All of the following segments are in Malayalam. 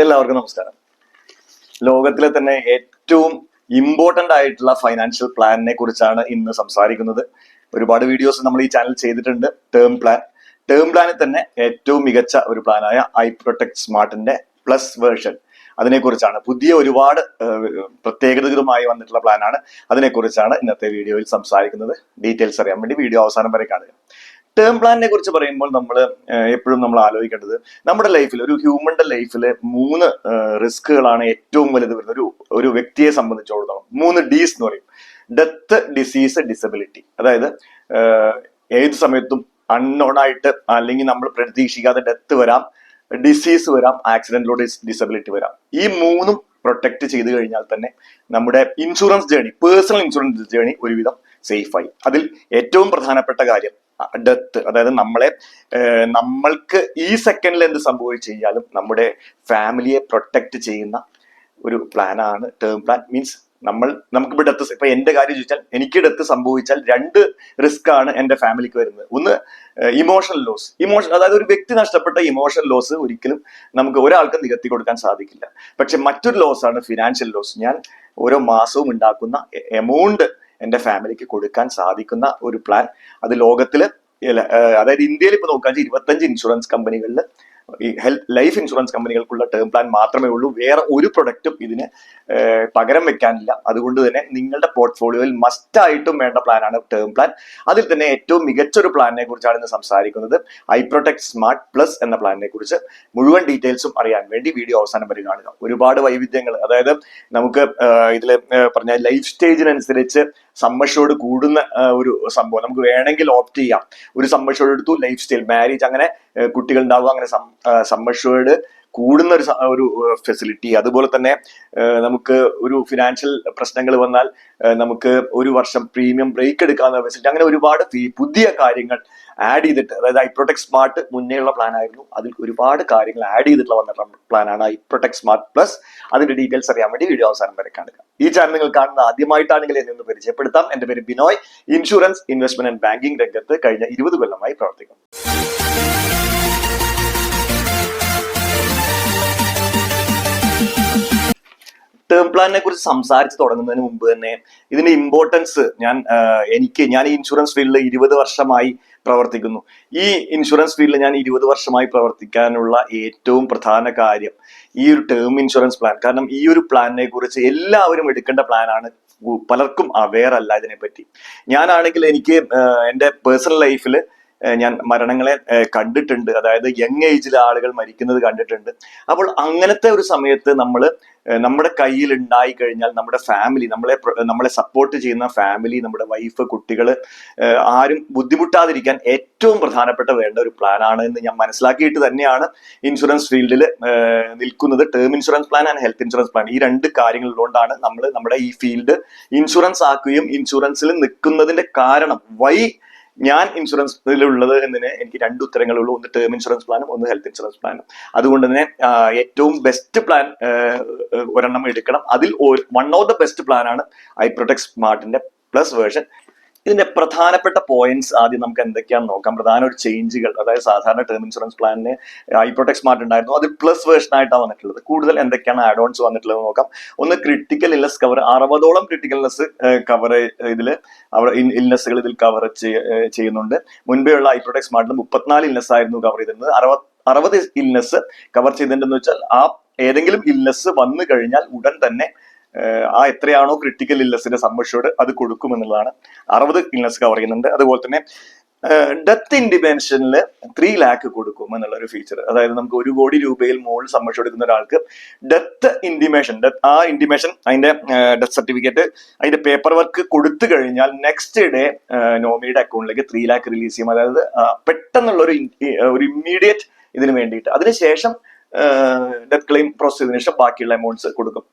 എല്ലാവർക്കും നമസ്കാരം. ലോകത്തിലെ തന്നെ ഏറ്റവും ഇമ്പോർട്ടന്റ് ആയിട്ടുള്ള ഫൈനാൻഷ്യൽ പ്ലാനിനെ കുറിച്ചാണ് ഇന്ന് സംസാരിക്കുന്നത്. ഒരുപാട് വീഡിയോസ് നമ്മൾ ഈ ചാനൽ ചെയ്തിട്ടുണ്ട്. ടേം പ്ലാനിൽ തന്നെ ഏറ്റവും മികച്ച ഒരു പ്ലാനായ ഐ പ്രൊട്ടക്ട് സ്മാർട്ടിന്റെ പ്ലസ് വേർഷൻ, അതിനെക്കുറിച്ചാണ്. പുതിയ ഒരുപാട് പ്രത്യേകതകളുമായി വന്നിട്ടുള്ള പ്ലാനാണ്. അതിനെക്കുറിച്ചാണ് ഇന്നത്തെ വീഡിയോയിൽ സംസാരിക്കുന്നത്. ഡീറ്റെയിൽസ് അറിയാൻ വേണ്ടി വീഡിയോ അവസാനം വരെ കാണുക. ടേം പ്ലാനിനെ കുറിച്ച് പറയുമ്പോൾ എപ്പോഴും നമ്മൾ ആലോചിക്കേണ്ടത്, നമ്മുടെ ലൈഫിൽ, ഒരു ഹ്യൂമന്റെ ലൈഫിൽ 3 റിസ്കുകളാണ് ഏറ്റവും വലുത് വരുന്നത്. ഒരു വ്യക്തിയെ സംബന്ധിച്ചിടത്തോളം 3 ഡീസ് എന്ന് പറയും. Death, disease, disability. അതായത് ഏത് സമയത്തും അൺനോൺ ആയിട്ട് അല്ലെങ്കിൽ നമ്മൾ പ്രതീക്ഷിക്കാതെ ഡെത്ത് വരാം, ഡിസീസ് വരാം, ആക്സിഡന്റിലൂടെ ഡിസബിലിറ്റി വരാം. ഈ 3ഉം പ്രൊട്ടക്ട് ചെയ്ത് കഴിഞ്ഞാൽ തന്നെ നമ്മുടെ insurance journey, personal insurance journey ഒരുവിധം സേഫായി. അതിൽ ഏറ്റവും പ്രധാനപ്പെട്ട കാര്യം ഡെത്ത്. അതായത് നമ്മൾക്ക് ഈ സെക്കൻഡിൽ എന്ത് സംഭവിച്ചു കഴിഞ്ഞാലും നമ്മുടെ ഫാമിലിയെ പ്രൊട്ടക്ട് ചെയ്യുന്ന ഒരു പ്ലാനാണ് ടേം പ്ലാൻ. മീൻസ് നമുക്കിപ്പോൾ ഡെത്ത്, ഇപ്പൊ എന്റെ കാര്യം ചോദിച്ചാൽ, എനിക്ക് ഡെത്ത് സംഭവിച്ചാൽ 2 റിസ്ക് ആണ് എന്റെ ഫാമിലിക്ക് വരുന്നത്. ഒന്ന് ഇമോഷണൽ ലോസ്. അതായത് ഒരു വ്യക്തി നഷ്ടപ്പെട്ട ഇമോഷണൽ ലോസ് ഒരിക്കലും നമുക്ക് ഒരാൾക്കും നികത്തി കൊടുക്കാൻ സാധിക്കില്ല. പക്ഷെ മറ്റൊരു ലോസ് ആണ് ഫിനാൻഷ്യൽ ലോസ്. ഞാൻ ഓരോ മാസവും ഉണ്ടാക്കുന്ന എമൗണ്ട് എന്റെ ഫാമിലിക്ക് കൊടുക്കാൻ സാധിക്കുന്ന ഒരു പ്ലാൻ. അത് ലോകത്തില്, അതായത് ഇന്ത്യയിൽ ഇപ്പൊ നോക്കാൻ 25 ഇൻഷുറൻസ് കമ്പനികളിൽ, ഈ ലൈഫ് ഇൻഷുറൻസ് കമ്പനികൾക്കുള്ള ടേം പ്ലാൻ മാത്രമേ ഉള്ളൂ. വേറെ ഒരു പ്രൊഡക്റ്റും ഇതിന് പകരം വെക്കാനില്ല. അതുകൊണ്ട് തന്നെ നിങ്ങളുടെ പോർട്ട്ഫോളിയോയിൽ മസ്റ്റ് ആയിട്ടും വേണ്ട പ്ലാനാണ് ടേം പ്ലാൻ. അതിൽ തന്നെ ഏറ്റവും മികച്ചൊരു പ്ലാനിനെ കുറിച്ചാണ് ഇന്ന് സംസാരിക്കുന്നത്. ഐ പ്രൊട്ടക്ട് സ്മാർട്ട് പ്ലസ് എന്ന പ്ലാനിനെ കുറിച്ച് മുഴുവൻ ഡീറ്റെയിൽസും അറിയാൻ വേണ്ടി വീഡിയോ അവസാനം വരെ കാണുക. ഒരുപാട് വൈവിധ്യങ്ങൾ, അതായത് നമുക്ക് ഇതിൽ പറഞ്ഞ ലൈഫ് സ്റ്റേജിനനുസരിച്ച് സമ്മർഷോട് കൂടുന്ന ഒരു സംഭവം നമുക്ക് വേണമെങ്കിൽ ഓപ്റ്റ് ചെയ്യാം. ഒരു സമ്മർഷോട് എടുത്തു, ലൈഫ് സ്റ്റൈൽ, മാരേജ്, അങ്ങനെ കുട്ടികൾ ഉണ്ടാവുക, അങ്ങനെ സമ്മർഷോട് കൂടുന്ന ഒരു ഫെസിലിറ്റി. അതുപോലെ തന്നെ നമുക്ക് ഒരു ഫിനാൻഷ്യൽ പ്രശ്നങ്ങൾ വന്നാൽ നമുക്ക് 1 വർഷം പ്രീമിയം ബ്രേക്ക് എടുക്കാവുന്ന ഫെസിലിറ്റി. അങ്ങനെ ഒരുപാട് പുതിയ കാര്യങ്ങൾ ആഡ് ചെയ്തിട്ട്, അതായത് ഐ പ്രൊട്ടക്ട് സ്മാർട്ട് മുന്നേയുള്ള പ്ലാൻ ആയിരുന്നു. അതിൽ ഒരുപാട് കാര്യങ്ങൾ ആഡ് ചെയ്തിട്ടുള്ള വന്നിട്ടുള്ള പ്ലാനാണ് ഐ പ്രൊട്ടക്ട് സ്മാർട്ട് പ്ലസ്. അതിന്റെ ഡീറ്റെയിൽസ് അറിയാൻ വേണ്ടി വീഡിയോ അവസാനം വരെ കാണുക. ഈ ചാനൽ നിങ്ങൾ കാണുന്ന ആദ്യമായിട്ടാണെങ്കിൽ എന്നെ ഒന്ന് പരിചയപ്പെടുത്താം. എന്റെ പേര് Binoy. Insurance, investment and banking രംഗത്ത് കഴിഞ്ഞ 20 കൊല്ലമായി പ്രവർത്തിക്കുന്നു. ടേം പ്ലാനിനെ കുറിച്ച് സംസാരിച്ച് തുടങ്ങുന്നതിന് മുമ്പ് തന്നെ ഇതിന്റെ ഇമ്പോർട്ടൻസ് ഞാൻ ഈ ഇൻഷുറൻസ് ഫീൽഡിൽ 20 വർഷമായി പ്രവർത്തിക്കുന്നു. ഈ ഇൻഷുറൻസ് ഫീൽഡിൽ ഞാൻ 20 വർഷമായി പ്രവർത്തിക്കാനുള്ള ഏറ്റവും പ്രധാന കാര്യം ഈ ഒരു ടേം ഇൻഷുറൻസ് പ്ലാൻ. കാരണം ഈ ഒരു പ്ലാനിനെ കുറിച്ച് എല്ലാവരും എടുക്കേണ്ട പ്ലാനാണ്. പലർക്കും അവെയർ അല്ല ഇതിനെപ്പറ്റി. ഞാനാണെങ്കിൽ എനിക്ക് എൻ്റെ പേഴ്സണൽ ലൈഫിൽ ഞാൻ മരണങ്ങളെ കണ്ടിട്ടുണ്ട്. അതായത് യങ് ഏജിൽ ആളുകൾ മരിക്കുന്നത് കണ്ടിട്ടുണ്ട്. അപ്പോൾ അങ്ങനത്തെ ഒരു സമയത്ത് നമ്മുടെ കയ്യിൽ ഉണ്ടായി കഴിഞ്ഞാൽ നമ്മുടെ ഫാമിലി, നമ്മളെ സപ്പോർട്ട് ചെയ്യുന്ന ഫാമിലി, നമ്മുടെ വൈഫ്, കുട്ടികൾ, ആരും ബുദ്ധിമുട്ടാതിരിക്കാൻ ഏറ്റവും പ്രധാനപ്പെട്ട വേണ്ട ഒരു പ്ലാനാണ് എന്ന് ഞാൻ മനസ്സിലാക്കിയിട്ട് തന്നെയാണ് ഇൻഷുറൻസ് ഫീൽഡിൽ നിൽക്കുന്നത്. Term insurance plan and health insurance plan, ഈ 2 കാര്യങ്ങളിലുകൊണ്ടാണ് നമ്മൾ നമ്മുടെ ഈ ഫീൽഡ് ഇൻഷുറൻസ് ആക്കുകയും ഇൻഷുറൻസിൽ നിൽക്കുന്നതിന്റെ കാരണം, വൈ ഞാൻ ഇൻഷുറൻസിലുള്ളത് എന്നതിന് എനിക്ക് 2 ഉത്തരങ്ങളുള്ളൂ. ഒന്ന് ടേം ഇൻഷുറൻസ് പ്ലാനും, ഒന്ന് ഹെൽത്ത് ഇൻഷുറൻസ് പ്ലാനും. അതുകൊണ്ട് തന്നെ ഏറ്റവും ബെസ്റ്റ് പ്ലാൻ ഒരെണ്ണം എടുക്കണം. അതിൽ വൺ ഓഫ് ദ ബെസ്റ്റ് പ്ലാനാണ് ഐ പ്രൊട്ടക്ട് സ്മാർട്ടിന്റെ പ്ലസ് വേർഷൻ. ഇതിന്റെ പ്രധാനപ്പെട്ട പോയിന്റ്സ് ആദ്യം നമുക്ക് എന്തൊക്കെയാണെന്ന് നോക്കാം. പ്രധാന ഒരു ചേഞ്ചുകൾ, അതായത് സാധാരണ ടേം ഇൻഷുറൻസ് പ്ലാനിന് ഐ പ്രൊട്ടക്ട് സ്മാർട്ട് ഉണ്ടായിരുന്നു, അത് പ്ലസ് വേർഷൻ ആയിട്ടാണ് വന്നിട്ടുള്ളത്. കൂടുതൽ എന്തൊക്കെയാണ് ആഡ് ഓൺസ് വന്നിട്ടുള്ളത് നോക്കാം. ഒന്ന് ക്രിട്ടിക്കൽ ഇൽനസ് കവർ. 60ഓളം ക്രിട്ടിക്കൽ ഇൽനസ് കവർ ഇൽനസ്സുകൾ ഇതിൽ കവർ ചെയ്യുന്നുണ്ട്. മുൻപേ ഉള്ള ഐ പ്രൊട്ടക്ട് സ്മാർട്ടിൽ 34 ഇൽനസ് ആയിരുന്നു കവർ ചെയ്തിരുന്നത്. 60 ഇൽനസ് കവർ ചെയ്തിട്ടുണ്ടെന്ന് വെച്ചാൽ ഏതെങ്കിലും ഇൽനസ് വന്നു കഴിഞ്ഞാൽ ഉടൻ തന്നെ എത്രയാണോ ക്രിട്ടിക്കൽ ഇൽനസിന്റെ സമ്മർഷോട് അത് കൊടുക്കുമെന്നുള്ളതാണ്. 60 ഇൽനസ് കവർ ചെയ്യുന്നുണ്ട്. അതുപോലെ തന്നെ ഡെത്ത് ഇൻഡിമെൻഷനിൽ 3 lakh കൊടുക്കും എന്നുള്ള ഒരു ഫീച്ചർ. അതായത് നമുക്ക് 1 കോടി രൂപയിൽ മുകളിൽ സമ്മർഷോട് എടുക്കുന്ന ഒരാൾക്ക് ഡെത്ത് ഇൻഡിമേഷൻ, അതിന്റെ ഡെത്ത് സർട്ടിഫിക്കറ്റ്, അതിന്റെ പേപ്പർ വർക്ക് കൊടുത്തു കഴിഞ്ഞാൽ നെക്സ്റ്റ് ഡേ നോമിനിയുടെ അക്കൗണ്ടിലേക്ക് 3 lakh റിലീസ് ചെയ്യും. അതായത് പെട്ടെന്നുള്ള ഒരു ഇമ്മീഡിയറ്റ് ഇതിന് വേണ്ടിയിട്ട്. അതിനുശേഷം ഡെത്ത് ക്ലെയിം പ്രോസസ് ചെയ്തതിനു ശേഷം ബാക്കിയുള്ള എമൗണ്ട്സ് കൊടുക്കും,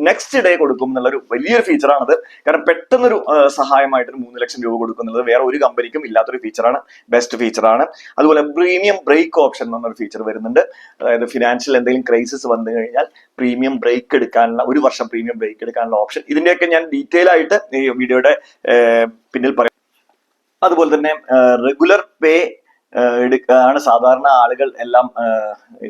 നെക്സ്റ്റ് ഡേ കൊടുക്കും എന്നുള്ളൊരു വലിയൊരു ഫീച്ചറാണത്. കാരണം പെട്ടെന്നൊരു സഹായമായിട്ട് 3 ലക്ഷം രൂപ കൊടുക്കുന്നുള്ളത് വേറെ ഒരു കമ്പനിക്കും ഇല്ലാത്തൊരു ഫീച്ചറാണ്, ബെസ്റ്റ് ഫീച്ചറാണ്. അതുപോലെ പ്രീമിയം ബ്രേക്ക് ഓപ്ഷൻ എന്നൊരു ഫീച്ചർ വരുന്നുണ്ട്. അതായത് ഫിനാൻഷ്യൽ എന്തെങ്കിലും ക്രൈസിസ് വന്നു കഴിഞ്ഞാൽ പ്രീമിയം ബ്രേക്ക് എടുക്കാനുള്ള, 1 വർഷം പ്രീമിയം ബ്രേക്ക് എടുക്കാനുള്ള ഓപ്ഷൻ. ഇതിന്റെയൊക്കെ ഞാൻ ഡീറ്റെയിൽ ആയിട്ട് ഈ വീഡിയോയുടെ പിന്നിൽ പറയാം. അതുപോലെ തന്നെ റെഗുലർ പേ ആണ് സാധാരണ ആളുകൾ എല്ലാം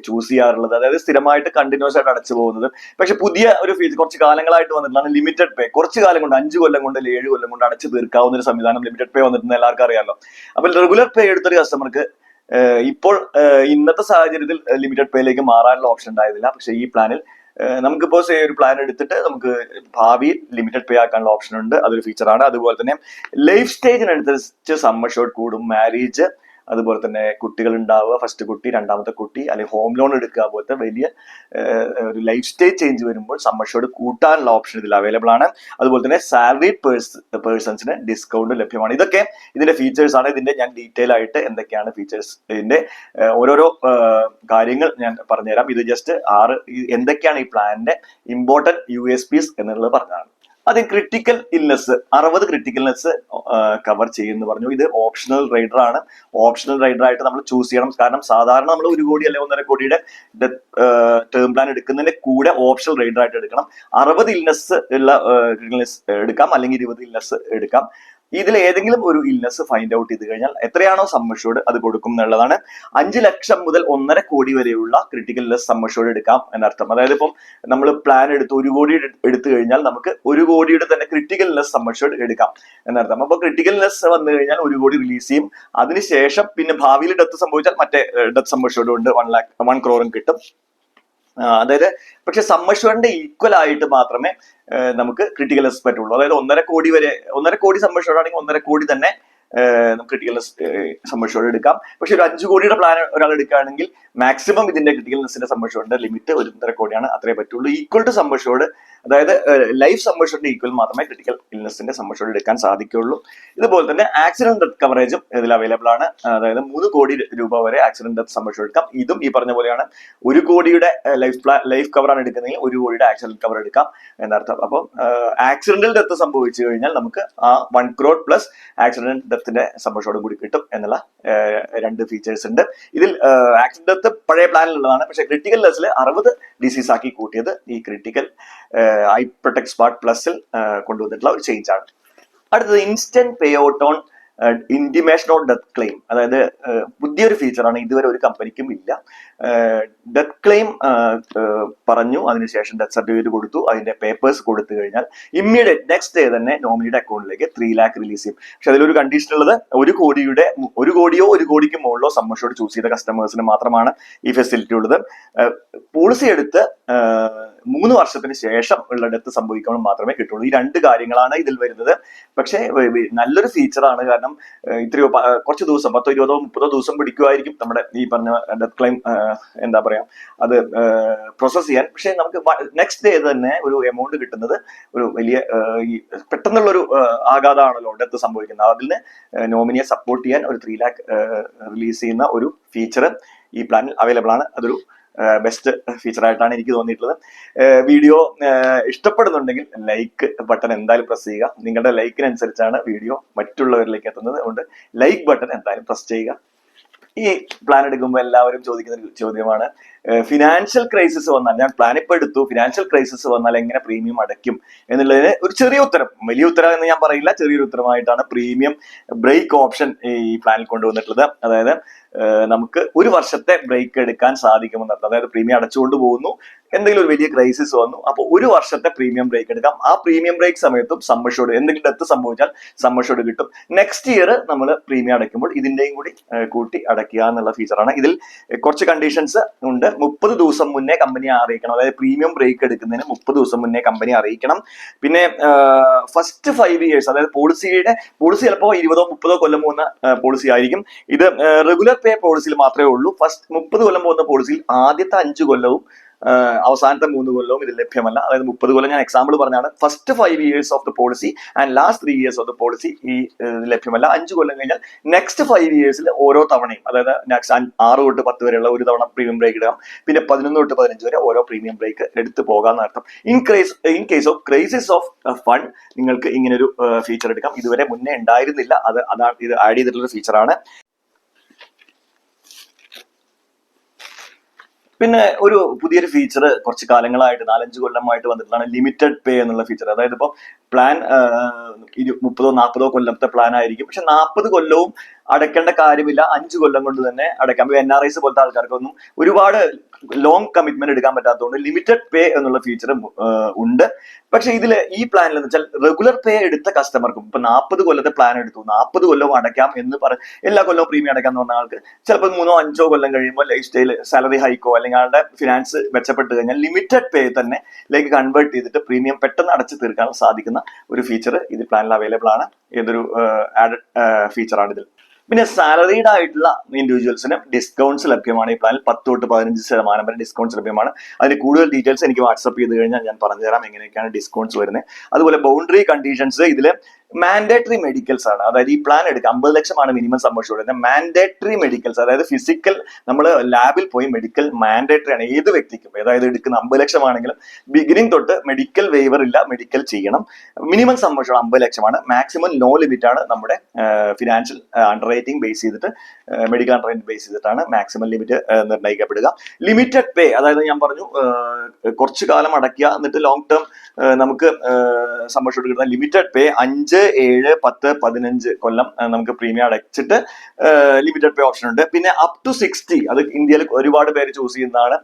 ചൂസ് ചെയ്യാറുള്ളത്. അതായത് സ്ഥിരമായിട്ട് കണ്ടിന്യൂസ് ആയിട്ട് അടച്ചു പോകുന്നത്. പക്ഷെ പുതിയ ഒരു ഫീച്ചർ കുറച്ച് കാലങ്ങളായിട്ട് വന്നിട്ടുള്ളതാണ് ലിമിറ്റഡ് പേ. കുറച്ച് കാലം കൊണ്ട് 5 കൊല്ലം കൊണ്ട് 7 കൊല്ലം കൊണ്ട് അടച്ചു തീർക്കാവുന്ന ഒരു സംവിധാനം ലിമിറ്റഡ് പേ വന്നിട്ടുണ്ട്, എല്ലാവർക്കും അറിയാമല്ലോ. അപ്പൊ റെഗുലർ പേ എടുത്തൊരു കസ്റ്റമർക്ക് ഇപ്പോൾ ഇന്നത്തെ സാഹചര്യത്തിൽ ലിമിറ്റഡ് പേയിലേക്ക് മാറാനുള്ള ഓപ്ഷൻ ഉണ്ടായിരുന്നില്ല. പക്ഷെ ഈ പ്ലാനിൽ നമുക്കിപ്പോ ഒരു പ്ലാൻ എടുത്തിട്ട് നമുക്ക് ഭാവിയിൽ ലിമിറ്റഡ് പേ ആക്കാനുള്ള ഓപ്ഷൻ ഉണ്ട്. അതൊരു ഫീച്ചറാണ്. അതുപോലെ തന്നെ ലൈഫ് സ്റ്റേജിനനുസരിച്ച് സം അഷ്യൂർഡ് കൂടും. മാരേജ്, അതുപോലെ തന്നെ കുട്ടികൾ ഉണ്ടാവുക, ഫസ്റ്റ് കുട്ടി, രണ്ടാമത്തെ കുട്ടി, അല്ലെങ്കിൽ ഹോം ലോൺ എടുക്കുക പോലത്തെ വലിയ ഒരു ലൈഫ് സ്റ്റേജ് ചേഞ്ച് വരുമ്പോൾ സം അഷ്യൂർഡ് കൂട്ടാനുള്ള ഓപ്ഷൻ ഇതിൽ അവൈലബിൾ ആണ്. അതുപോലെ തന്നെ സാലറിഡ് പേഴ്സൺസിന് ഡിസ്കൗണ്ട് ലഭ്യമാണ്. ഇതൊക്കെ ഇതിന്റെ ഫീച്ചേഴ്സ് ആണ്. ഇതിന്റെ ഞാൻ ഡീറ്റെയിൽ ആയിട്ട് എന്തൊക്കെയാണ് ഫീച്ചേഴ്സ്, ഇതിന്റെ ഓരോരോ കാര്യങ്ങൾ ഞാൻ പറഞ്ഞുതരാം. ഇത് ജസ്റ്റ് എന്തൊക്കെയാണ് ഈ പ്ലാനിന്റെ ഇമ്പോർട്ടന്റ് USPs എന്നുള്ളത് പറഞ്ഞതാണ്. ആദ്യം ക്രിട്ടിക്കൽ ഇൽനെസ്, 60 ക്രിട്ടിക്കൽനെസ് കവർ ചെയ്യുമെന്ന് പറഞ്ഞു. ഇത് ഓപ്ഷണൽ റൈഡർ ആണ്. ഓപ്ഷണൽ റൈഡർ ആയിട്ട് നമ്മൾ ചൂസ് ചെയ്യണം. കാരണം സാധാരണ നമ്മൾ 1 കോടി അല്ലെങ്കിൽ 1.5 കോടിയുടെ ടേം പ്ലാൻ എടുക്കുന്നതിന്റെ കൂടെ ഓപ്ഷണൽ റൈഡർ ആയിട്ട് എടുക്കണം. 60 ഇൽനെസ് ഉള്ള എടുക്കാം, അല്ലെങ്കിൽ 20 ഇൽനെസ് എടുക്കാം. ഇതിൽ ഏതെങ്കിലും ഒരു ഇൽനെസ് ഫൈൻഡ് ഔട്ട് ചെയ്ത് കഴിഞ്ഞാൽ എത്രയാണോ സം അഷ്യൂർഡ് അത് കൊടുക്കും എന്നുള്ളതാണ്. 5 ലക്ഷം മുതൽ 1.5 കോടി വരെയുള്ള ക്രിട്ടിക്കൽ ഇൽനെസ് സം അഷ്യൂർഡ് എടുക്കാം എന്നർത്ഥം. അതായത് ഇപ്പം നമ്മൾ പ്ലാൻ എടുത്ത് 1 കോടി എടുത്തു കഴിഞ്ഞാൽ നമുക്ക് 1 കോടിയുടെ തന്നെ ക്രിട്ടിക്കൽ ഇൽനെസ് സം അഷ്യൂർഡ് എടുക്കാം എന്നർത്ഥം. അപ്പൊ ക്രിട്ടിക്കൽ ഇൽനെസ് വന്നു കഴിഞ്ഞാൽ 1 കോടി റിലീസ് ചെയ്യും. അതിനുശേഷം പിന്നെ ഭാവിയിൽ ഡെത്ത് സംഭവിച്ചാൽ മറ്റേ ഡെത്ത് സം അഷ്യൂർഡ് കൊണ്ട് 1 crore കിട്ടും. അതായത് പക്ഷെ സം അഷ്യൂർഡിന്റെ ഈക്വൽ ആയിട്ട് മാത്രമേ നമുക്ക് ക്രിട്ടിക്കൽ ഇൽനെസ് പറ്റുള്ളൂ. അതായത് 1.5 കോടി വരെ, 1.5 കോടി സം അഷ്യൂർഡ് ആണെങ്കിൽ 1.5 കോടി തന്നെ നമുക്ക് ക്രിട്ടിക്കൽ സം അഷ്യൂർഡ് എടുക്കാം. പക്ഷെ ഒരു 5 കോടിയുടെ പ്ലാൻ ഒരാൾ എടുക്കുകയാണെങ്കിൽ മാക്സിമം ഇതിന്റെ ക്രിട്ടിക്കൽ ഇൽനെസിന്റെ സം അഷ്യൂർഡിന്റെ ലിമിറ്റ് 1.5 കോടിയാണ്. അത്രേ പറ്റുള്ളൂ. ഈക്വൽ ടു സം അഷ്യൂർഡ്, അതായത് ലൈഫ് സം അഷ്യൂർഡിന്റെ ഈക്വൽ മാത്രമേ ക്രിട്ടിക്കൽ ഇൽനെസിന്റെ സം അഷ്യൂർഡ് എടുക്കാൻ സാധിക്കുള്ളൂ. ഇതുപോലെ തന്നെ ആക്സിഡന്റ് ഡെത്ത് കവറേജും ഇതിൽ അവൈലബിൾ ആണ്. അതായത് 3 കോടി രൂപ വരെ ആക്സിഡന്റ് ഡെത്ത് സം അഷ്യൂർഡ് എടുക്കാം. ഇതും ഈ പറഞ്ഞ പോലെയാണ്. 1 കോടിയുടെ ലൈഫ് കവറാണ് എടുക്കുന്നതെങ്കിൽ 1 കോടിയുടെ ആക്സിഡന്റ് കവർ എടുക്കാം എന്നർത്ഥം. അപ്പം ആക്സിഡന്റൽ ഡെത്ത് സംഭവിച്ചു കഴിഞ്ഞാൽ നമുക്ക് ആ 1 crore പ്ലസ് ആക്സിഡന്റ് ഡെത്തിന്റെ സം അഷ്യൂർഡ് കൂടി കിട്ടും എന്നുള്ള 2 ഫീച്ചേഴ്സ് ഉണ്ട്. ഇതിൽ ആക്സിഡന്റ് ഡെത്ത് പഴയ പ്ലാനിലുള്ളതാണ്. പക്ഷെ ക്രിട്ടിക്കൽ ഇൽനെസിൽ 60 ഡിസീസ് ആക്കി കൂട്ടിയത് ഈ ക്രിട്ടിക്കൽ ഐ പ്രൊട്ടക്ട് സ്മാർട്ട് പ്ലസിൽ കൊണ്ടുവന്നിട്ടുള്ള ഒരു ചേഞ്ച് ആണ്. അടുത്തത് instant pay out on intimation on death claim. അതായത് പുതിയൊരു ഫീച്ചറാണ്, ഇതുവരെ ഒരു കമ്പനിക്കും ഇല്ല. ഡെത്ത് ക്ലെയിം പറഞ്ഞു, അതിനുശേഷം ഡെത്ത് സർട്ടിഫിക്കറ്റ് കൊടുത്തു, അതിന്റെ പേപ്പേഴ്സ് കൊടുത്തു കഴിഞ്ഞാൽ ഇമ്മീഡിയറ്റ് നെക്സ്റ്റ് ഡേ തന്നെ നോമിനിയുടെ അക്കൗണ്ടിലേക്ക് 3 lakh റിലീസ് ചെയ്യും. പക്ഷെ അതിലൊരു കണ്ടീഷൻ ഉള്ളത് 1 കോടിയോ 1 കോടിക്ക് മുകളിലോ സം അഷ്യൂർഡ് ചൂസ് ചെയ്ത കസ്റ്റമേഴ്സിന് മാത്രമാണ് ഈ ഫെസിലിറ്റി ഉള്ളത്. പോളിസി എടുത്ത് 3 വർഷത്തിന് ശേഷം ഉള്ള ഡെത്ത് സംഭവിക്കുമ്പോൾ മാത്രമേ കിട്ടുള്ളൂ. ഈ 2 കാര്യങ്ങളാണ് ഇതിൽ വരുന്നത്. പക്ഷേ നല്ലൊരു ഫീച്ചറാണ്. കാരണം ഇത്രയോ കുറച്ച് ദിവസം 10, 20, 30 ദിവസം പിടിക്കുമായിരിക്കും നമ്മുടെ ഈ പറഞ്ഞ ഡെത്ത് ക്ലെയിം എന്താ പറയാ അത് പ്രോസസ് ചെയ്യാൻ. പക്ഷെ നമുക്ക് നെക്സ്റ്റ് ഡേ തന്നെ ഒരു എമൗണ്ട് കിട്ടുന്നത് ഒരു വലിയ പെട്ടെന്നുള്ള ഒരു ആഘാതമാണല്ലോ ഡെത്ത് സംഭവിക്കുന്നത്. അതിന് നോമിനിയെ സപ്പോർട്ട് ചെയ്യാൻ ഒരു 3 lakh റിലീസ് ചെയ്യുന്ന ഒരു ഫീച്ചർ ഈ പ്ലാനിൽ അവൈലബിൾ ആണ്. അതൊരു ബെസ്റ്റ് ഫീച്ചർ ആയിട്ടാണ് എനിക്ക് തോന്നിയിട്ടുള്ളത്. വീഡിയോ ഇഷ്ടപ്പെടുന്നുണ്ടെങ്കിൽ ലൈക്ക് ബട്ടൺ എന്തായാലും പ്രസ് ചെയ്യുക. നിങ്ങളുടെ ലൈക്കിനനുസരിച്ചാണ് വീഡിയോ മറ്റുള്ളവരിലേക്ക് എത്തുന്നത്. അതുകൊണ്ട് ലൈക്ക് ബട്ടൺ എന്തായാലും പ്രസ് ചെയ്യുക. ഈ പ്ലാൻ എടുക്കുമ്പോൾ എല്ലാവരും ചോദിക്കുന്ന ഒരു ചോദ്യമാണ്, ഫിനാൻഷ്യൽ ക്രൈസിസ് വന്നാൽ, ഞാൻ പ്ലാൻ ഇപ്പോൾ എടുത്തു, ഫിനാൻഷ്യൽ ക്രൈസിസ് വന്നാൽ എങ്ങനെ പ്രീമിയം അടയ്ക്കും എന്നുള്ളതിന് ഒരു ചെറിയ ഉത്തരം, വലിയ ഉത്തരം എന്ന് ഞാൻ പറയില്ല, ചെറിയൊരു ഉത്തരമായിട്ടാണ് പ്രീമിയം ബ്രേക്ക് ഓപ്ഷൻ ഈ പ്ലാനിൽ കൊണ്ടുവന്നിട്ടുള്ളത്. അതായത് നമുക്ക് 1 വർഷത്തെ ബ്രേക്ക് എടുക്കാൻ സാധിക്കുമെന്നർത്ഥം. അതായത് പ്രീമിയം അടച്ചുകൊണ്ട് പോകുന്നു, എന്തെങ്കിലും ഒരു വലിയ ക്രൈസിസ് വന്നു, അപ്പോൾ 1 വർഷത്തെ പ്രീമിയം ബ്രേക്ക് എടുക്കാം. ആ പ്രീമിയം ബ്രേക്ക് സമയത്തും സം അഷ്യൂർഡ്, എന്തെങ്കിലും ഡെത്ത് സംഭവിച്ചാൽ സം അഷ്യൂർഡ് കിട്ടും. നെക്സ്റ്റ് ഇയർ നമ്മൾ പ്രീമിയം അടയ്ക്കുമ്പോൾ ഇതിന്റെയും കൂടി കൂട്ടി അടയ്ക്കുക എന്നുള്ള ഫീച്ചറാണ്. ഇതിൽ കുറച്ച് കണ്ടീഷൻസ് ഉണ്ട്. 30 ദിവസം മുന്നേ കമ്പനിയെ അറിയിക്കണം. അതായത് പ്രീമിയം ബ്രേക്ക് എടുക്കുന്നതിന് 30 ദിവസം മുന്നേ കമ്പനി അറിയിക്കണം. പിന്നെ ഫസ്റ്റ് 5 years, അതായത് പോളിസി ചിലപ്പോൾ 20 or 30 കൊല്ലം പോകുന്ന പോളിസി ആയിരിക്കും. ഇത് റെഗുലർ പേ പോളിസിയിൽ മാത്രമേ ഉള്ളൂ. ഫസ്റ്റ് 30 കൊല്ലം പോകുന്ന പോളിസിയിൽ ആദ്യത്തെ 5 കൊല്ലവും അവസാനത്തെ 3 കൊല്ലവും ഇത് ലഭ്യമല്ല. അതായത് 30 കൊല്ലം ഞാൻ എക്സാമ്പിൾ പറഞ്ഞാണ്. First 5 years of the policy and last 3 years of the policy ഈ ലഭ്യമല്ല. 5 കൊല്ലം കഴിഞ്ഞാൽ നെക്സ്റ്റ് 5 years ഓരോ തവണയും, അതായത് നെക്സ്റ്റ് 6 തൊട്ട് 10 വരെയുള്ള ഒരു തവണ പ്രീമിയം ബ്രേക്ക് ഇടാം. പിന്നെ 11 തൊട്ട് 15 വരെ ഓരോ പ്രീമിയം ബ്രേക്ക് എടുത്ത് പോകാമെന്ന് അർത്ഥം. In case of crisis of fund നിങ്ങൾക്ക് ഇങ്ങനെ ഒരു ഫീച്ചർ എടുക്കാം. ഇതുവരെ മുന്നേ ഉണ്ടായിരുന്നില്ല. അതാണ് ഇത് ആഡ് ചെയ്തിട്ടുള്ള ഫീച്ചറാണ്. പിന്നെ ഒരു പുതിയൊരു ഫീച്ചർ കുറച്ച് കാലങ്ങളായിട്ട് 4-5 കൊല്ലമായിട്ട് വന്നിട്ടുള്ളതാണ് ലിമിറ്റഡ് പേ എന്നുള്ള ഫീച്ചർ. അതായത് ഇപ്പോൾ പ്ലാൻ 30 or 40 കൊല്ലത്തെ പ്ലാൻ ആയിരിക്കും. പക്ഷെ 40 കൊല്ലവും അടയ്ക്കേണ്ട കാര്യമില്ല, 5 കൊല്ലം കൊണ്ട് തന്നെ അടയ്ക്കാം. NRIs പോലത്തെ ആൾക്കാർക്കൊന്നും ഒരുപാട് ലോങ് കമ്മിറ്റ്മെന്റ് എടുക്കാൻ പറ്റാത്തതുകൊണ്ട് ലിമിറ്റഡ് പേ എന്നുള്ള ഫീച്ചർ ഉണ്ട്. പക്ഷെ ഇതിൽ ഈ പ്ലാനിൽ എന്ന് വെച്ചാൽ റെഗുലർ പേ എടുത്ത കസ്റ്റമർക്കും ഇപ്പൊ 40 കൊല്ലത്തെ പ്ലാൻ എടുത്തു 40 കൊല്ലവും അടയ്ക്കാം എന്ന് എല്ലാ കൊല്ലവും പ്രീമിയം അടയ്ക്കാം എന്ന് പറഞ്ഞ ആൾക്ക് ചിലപ്പോൾ 3-5 കൊല്ലം കഴിയുമ്പോൾ ലൈഫ് സ്റ്റൈൽ സാലറി ഹൈക്കോ അല്ലെങ്കിൽ ആളുടെ ഫിനാൻസ് മെച്ചപ്പെട്ട് കഴിഞ്ഞാൽ ലിമിറ്റഡ് പേ തന്നെ ലേക്ക് കൺവേർട്ട് ചെയ്തിട്ട് പ്രീമിയം പെട്ടെന്ന് അടച്ചു തീർക്കാൻ സാധിക്കുന്ന ഒരു ഫീച്ചർ ഇതിൽ പ്ലാനിൽ അവൈലബിൾ ആണ്. ഏതൊരു ആഡഡ് ഫീച്ചറാണ് ഇതിൽ. പിന്നെ സാലറീഡ് ആയിട്ടുള്ള ഇൻഡിവിജ്വൽസിന് ഡിസ്കൗണ്ട്സ് ലഭ്യമാണ്. ഈ പ്ലാനിൽ 10 തൊട്ട് 15% വരെ ഡിസ്കൗണ്ട്സ് ലഭ്യമാണ്. അതിന് കൂടുതൽ ഡീറ്റെയിൽസ് എനിക്ക് വാട്സ്ആപ്പ് ചെയ്ത് കഴിഞ്ഞാൽ ഞാൻ പറഞ്ഞുതരാം എങ്ങനെയൊക്കെയാണ് ഡിസ്കൗണ്ട്സ് വരുന്നത്. അതുപോലെ ബൗണ്ടറി കണ്ടീഷൻസ് ഇതിൽ മാൻഡേറ്ററി മെഡിക്കൽസ് ആണ്. അതായത് ഈ പ്ലാൻ എടുക്കുക 50 ലക്ഷമാണ് മിനിമം സമ്മർഷോട് വരുന്നത്. മാൻഡേറ്ററി മെഡിക്കൽസ് അതായത് ഫിസിക്കൽ നമ്മൾ ലാബിൽ പോയി മെഡിക്കൽ മാൻഡേറ്ററി ആണ് ഏത് വ്യക്തിക്കും. അതായത് എടുക്കുന്ന 50 ലക്ഷമാണെങ്കിലും ബിഗിനിങ് തൊട്ട് മെഡിക്കൽ വേവർ ഇല്ല, മെഡിക്കൽ ചെയ്യണം. മിനിമം സമ്മർഷോട് 50 ലക്ഷമാണ്. മാക്സിമം നോ ലിമിറ്റ് ആണ്. നമ്മുടെ ഫിനാൻഷ്യൽ അണ്ടർ റൈറ്റിംഗ് ബേസ് ചെയ്തിട്ട് മെഡിക്കൽ അണ്ടർ റൈറ്റിംഗ് ബേസ് ചെയ്തിട്ടാണ് മാക്സിമം ലിമിറ്റ് നിർണ്ണയിക്കപ്പെടുക. ലിമിറ്റഡ് പേ അതായത് ഞാൻ പറഞ്ഞു കുറച്ചു കാലം അടയ്ക്കുക എന്നിട്ട് ലോങ് ടേം നമുക്ക് സമ്മർഷോട് കിട്ടുന്ന ലിമിറ്റഡ് പേ 5, 7, 10, 15 കൊല്ലം നമുക്ക് പ്രീമിയം അടച്ചിട്ട് ലിമിറ്റഡ് പേ ഓപ്ഷൻ ഉണ്ട്. പിന്നെ അപ് ടു 60 അത് ഇന്ത്യയിൽ ഒരുപാട് പേര് ചൂസ് ചെയ്യുന്നതാണ്.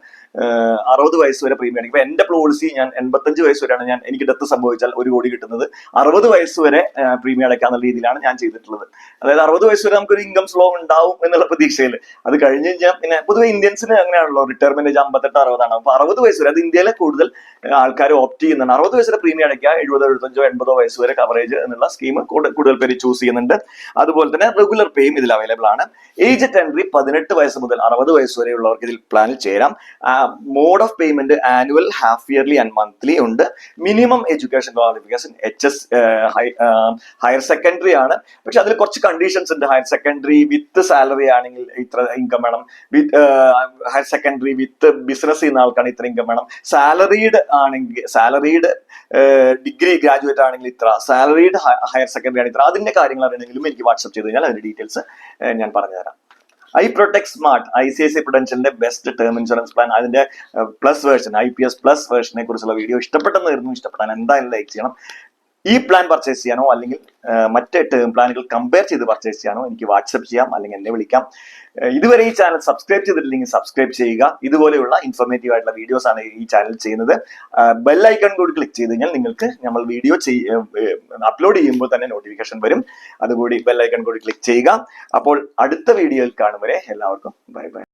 60 വയസ്സ് വരെ പ്രീമിയം അടയ്ക്കും. ഇപ്പൊ എന്റെ പോളിസി ഞാൻ 85 വയസ്സ് വരെയാണ് എനിക്ക് ഡെത്ത് സംഭവിച്ചാൽ 1 കോടി കിട്ടുന്നത്. 60 വയസ്സ് വരെ പ്രീമിയം അടയ്ക്കാന്നുള്ള രീതിയിലാണ് ഞാൻ ചെയ്തിട്ടുള്ളത്. അതായത് 60 വയസ്സ് വരെ നമുക്കൊരു ഇൻകം ഫ്ലോ ഉണ്ടാവും എന്നുള്ള പ്രതീക്ഷയിൽ. അത് കഴിഞ്ഞ് കഴിഞ്ഞാൽ പിന്നെ പൊതുവെ ഇന്ത്യൻസിന് അങ്ങനെയാണല്ലോ റിട്ടയർമെന്റ് ഏജ് 58, 60 അപ്പൊ 60 വയസ്സ് വരെ അത് ഇന്ത്യയിലെ കൂടുതൽ ആൾക്കാർ ഓപ്റ്റ് ചെയ്യുന്നുണ്ട്. 60 വയസ്സ് വരെ പ്രീമിയം അടയ്ക്കുക, 70, 75, 80 വയസ്സ് വരെ കവറേജ് എന്നുള്ള സ്കീം കൂടുതൽ പേര് ചൂസ് ചെയ്യുന്നുണ്ട്. അതുപോലെ തന്നെ റെഗുലർ പേയും ഇതിൽ അവൈലബിൾ ആണ്. ഏജ് അറ്റ് എൻട്രി 18 വയസ്സ് മുതൽ 60 വയസ്സ് വരെയുള്ളവർക്ക് ഇതിൽ പ്ലാനിൽ ചേരാം. Mode of payment annual, half yearly and monthly ഉണ്ട്. Minimum education qualification HS higher secondary ആണ്. പക്ഷെ അതിൽ കുറച്ച് കണ്ടീഷൻസ് ഉണ്ട്. ഹയർ സെക്കൻഡറി വിത്ത് സാലറി ആണെങ്കിൽ ഇത്ര ഇൻകം വേണം, ഹയർ സെക്കൻഡറി വിത്ത് ബിസിനസ് ചെയ്യുന്ന ആൾക്കാണ് ഇത്ര ഇൻകം വേണം, സാലറീഡ് ആണെങ്കിൽ സാലറീഡ് ഡിഗ്രി ഗ്രാജുവേറ്റ് ആണെങ്കിൽ ഇത്ര, സാലറീഡ് ഹയർ സെക്കൻഡറി ആണ് ഇത്ര. അതിന്റെ കാര്യങ്ങൾ അറിയണമെങ്കിലും എനിക്ക് വാട്സ്ആപ്പ് ചെയ്ത് കഴിഞ്ഞാൽ അതിന്റെ ഡീറ്റെയിൽസ് ഞാൻ പറഞ്ഞുതരാം. iProtect Smart ICICI Prudentialന്റെ ബെസ്റ്റ് ടേം ഇൻഷുറൻസ് പ്ലാൻ അതിന്റെ പ്ലസ് വേർഷൻ IPS പ്ലസ് വേർഷനെ കുറിച്ചുള്ള വീഡിയോ ഇഷ്ടപ്പെട്ടെന്ന് ഇഷ്ടപ്പെട്ടാൽ എന്തായാലും ലൈക്ക് ചെയ്യണം. ഈ പ്ലാൻ പർച്ചേസ് ചെയ്യാനോ അല്ലെങ്കിൽ മറ്റ് ടേം പ്ലാനുകൾ കമ്പയർ ചെയ്ത് പർച്ചേസ് ചെയ്യാനോ എനിക്ക് വാട്സ്ആപ്പ് ചെയ്യാം അല്ലെങ്കിൽ എന്നെ വിളിക്കാം. ഇതുവരെ ഈ ചാനൽ സബ്സ്ക്രൈബ് ചെയ്തിട്ടില്ലെങ്കിൽ സബ്സ്ക്രൈബ് ചെയ്യുക. ഇതുപോലെയുള്ള ഇൻഫോർമേറ്റീവ് ആയിട്ടുള്ള വീഡിയോസ് ആണ് ഈ ചാനൽ ചെയ്യുന്നത്. ബെൽ ഐക്കൺ കൂടി ക്ലിക്ക് ചെയ്ത് കഴിഞ്ഞാൽ നിങ്ങൾക്ക് നമ്മൾ വീഡിയോ അപ്ലോഡ് ചെയ്യുമ്പോൾ തന്നെ നോട്ടിഫിക്കേഷൻ വരും. അതുകൂടി ബെൽ ഐക്കൺ കൂടി ക്ലിക്ക് ചെയ്യുക. അപ്പോൾ അടുത്ത വീഡിയോയിൽ കാണും വരെ എല്ലാവർക്കും ബൈ ബൈ.